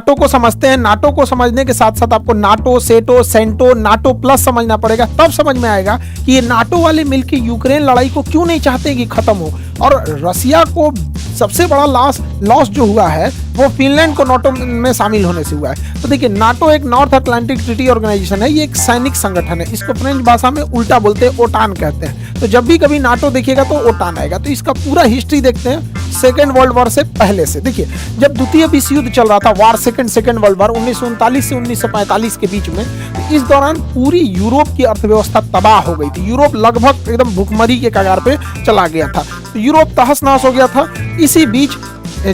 NATO को समझते हैं, नाटो को समझने के साथ साथ आपको नाटो, सेटो, सेंटो, नाटो प्लस समझना पड़ेगा, तब समझ में आएगा कि ये नाटो वाले मिलकर यूक्रेन लड़ाई को क्यों नहीं चाहते कि खत्म हो। और रसिया को सबसे बड़ा लॉस जो हुआ है वो फिनलैंड को नाटो में शामिल होने से हुआ है। तो देखिए, नाटो एक नॉर्थ अटलांटिक ट्रीटी ऑर्गेनाइजेशन है, ये एक सैनिक संगठन है, इसको फ्रेंच भाषा में उल्टा बोलते हैं, ओटान कहते हैं। तो जब भी कभी नाटो देखिएगा तो ओटान आएगा। तो इसका पूरा हिस्ट्री देखते हैं सेकेंड वर्ल्ड वॉर से पहले से। देखिए, जब द्वितीय विश्व युद्ध चल रहा था, वार सेकेंड वर्ल्ड वॉर 1939 से 1945 के बीच में, तो इस दौरान पूरी यूरोप की अर्थव्यवस्था तबाह हो गई थी। यूरोप लगभग एकदम भुखमरी के कगार पे चला गया था, तो यूरोप तहस नहस हो गया था। इसी बीच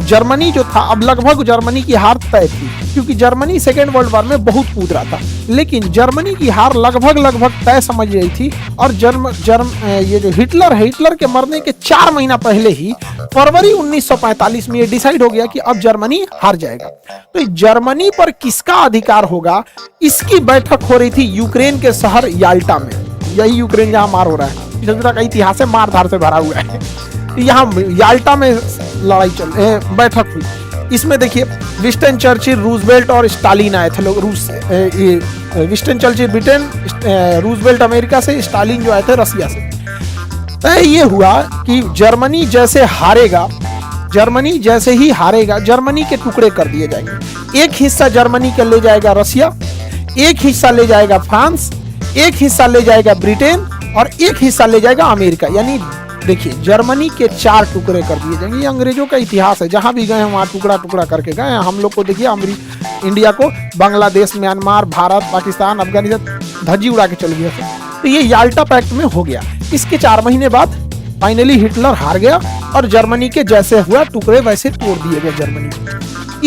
जर्मनी जो था, अब लगभग जर्मनी की हार तय थी, क्योंकि जर्मनी सेकेंड वर्ल्ड वॉर में बहुत कूद रहा था, लेकिन जर्मनी की हार लगभग तय समझ रही थी। और ये जो हिटलर के मरने के 4 महीना पहले ही फरवरी 1945 में ये डिसाइड हो गया कि अब जर्मनी हार जाएगा। तो जर्मनी पर किसका अधिकार होगा, इसकी बैठक हो रही थी यूक्रेन के शहर याल्टा में। यही यूक्रेन जहां मार हो रहा है, का इतिहास है, मार धार से भरा हुआ है। यहाँ याल्टा में बैठक हुई। इसमें देखिए, विंस्टन चर्चिल, रूजवेल्ट और स्टालिन आए थे लोग रूस से। Winston Churchill Britain, Roosevelt America से, स्टालिन जो आए थे रसिया से। तय ये हुआ कि जर्मनी जैसे ही हारेगा, जर्मनी के टुकड़े कर दिए जाएंगे। एक हिस्सा जर्मनी का ले जाएगा रसिया, एक हिस्सा ले जाएगा फ्रांस, एक हिस्सा ले जाएगा ब्रिटेन और एक हिस्सा ले जाएगा अमेरिका। यानी देखिए, जर्मनी के 4 टुकड़े कर दिए जाएंगे। ये अंग्रेजों का इतिहास है, जहां भी गए हैं वहां टुकड़ा करके गए हैं। हम लोग को देखिए, इंडिया को बांग्लादेश, म्यांमार, भारत, पाकिस्तान, अफगानिस्तान धज्जी उड़ा के चल गया था। तो ये याल्टा पैक्ट में हो गया। इसके 4 महीने बाद फाइनली हिटलर हार गया और जर्मनी के जैसे हुआ टुकड़े वैसे तोड़ दिए गए जर्मनी।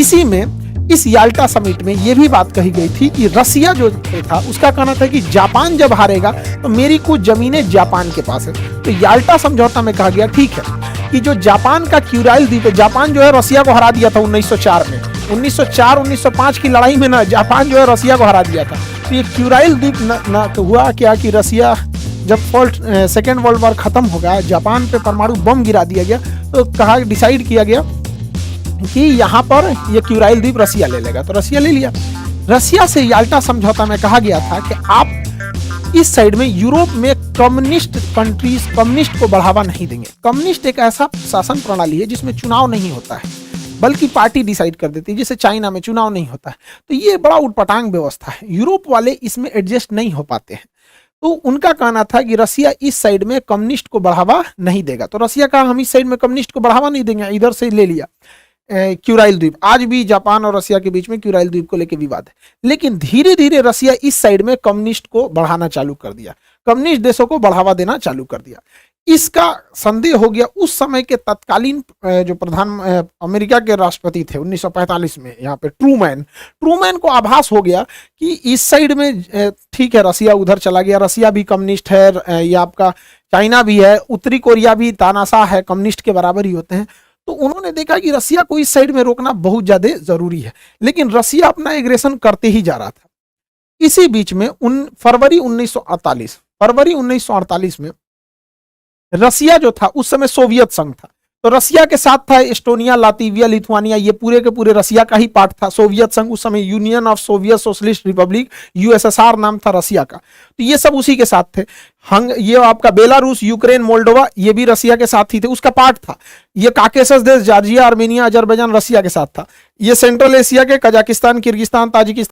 इसी में इस याल्टा समिट में यह भी बात कही गई थी कि रसिया जो था उसका कहना था कि जापान जब हारेगा तो मेरी कुछ जमीनें जापान के पास है। तो याल्टा समझौता में कहा गया, ठीक है, कि जो जापान का क्यूराइल द्वीप है, जापान जो है रसिया को हरा दिया था 1904 में। 1904-1905 की लड़ाई में ना जापान जो है रसिया को हरा दिया था। तो ये क्यूराइल द्वीप न तो हुआ क्या कि रसिया जब सेकेंड वर्ल्ड वॉर खत्म हो गया, जापान पे परमाणु बम गिरा दिया गया, तो डिसाइड किया गया कि यहाँ पर ये क्यूराइल द्वीप रसिया ले लेगा। तो रसिया ले लिया। रसिया से याल्टा समझौता में कहा गया था कि आप इस साइड में यूरोप में कम्युनिस्ट को बढ़ावा नहीं देंगे। कम्युनिस्ट एक ऐसा शासन प्रणाली है जिसमें चुनाव नहीं होता है, बल्कि पार्टी डिसाइड कर देती है, जैसे चाइना में चुनाव नहीं होता है। तो ये बड़ा उटपटांग व्यवस्था है, यूरोप वाले इसमें एडजस्ट नहीं हो पाते हैं। तो उनका कहना था कि रसिया इस साइड में कम्युनिस्ट को बढ़ावा नहीं देगा। तो रसिया कहा, हम इस साइड में कम्युनिस्ट को बढ़ावा नहीं देंगे, इधर से ले लिया क्यूराइल द्वीप। आज भी जापान और रसिया के बीच में क्यूराइल द्वीप को लेकर विवाद है। लेकिन धीरे धीरे रसिया इस साइड में कम्युनिस्ट को बढ़ाना चालू कर दिया, कम्युनिस्ट देशों को बढ़ावा देना चालू कर दिया। इसका संदेह हो गया उस समय के तत्कालीन जो अमेरिका के राष्ट्रपति थे 1945 में, यहाँ पे ट्रूमैन को आभास हो गया कि इस साइड में ठीक है, रसिया उधर चला गया, रसिया भी कम्युनिस्ट है, या आपका चाइना भी है, उत्तरी कोरिया भी तानाशाह है, कम्युनिस्ट के बराबर ही होते हैं। तो उन्होंने देखा कि रसिया को इस साइड में रोकना बहुत ज्यादा जरूरी है, लेकिन रसिया अपना एग्रेशन करते ही जा रहा था। इसी बीच में फरवरी 1948 में रसिया जो था उस समय सोवियत संघ था, तो रसिया के साथ था एस्टोनिया, लातविया, लिथुआनिया, ये पूरे के पूरे रसिया का ही पार्ट था। सोवियत संघ उस समय union of Soviet socialist Republic, USSR नाम था रसिया का, तो ये सब उसी के साथ थे। ये आपका बेलारूस, यूक्रेन, मोल्डोवा, ये भी रसिया के साथ ही थे, उसका पार्ट था। ये काकेशस देश, जॉर्जिया, आर्मेनिया, अजरबैजान रसिया के साथ था। ये सेंट्रल एशिया के कजाकिस्तान, किर्गिस्तान, ताजिकिस्तान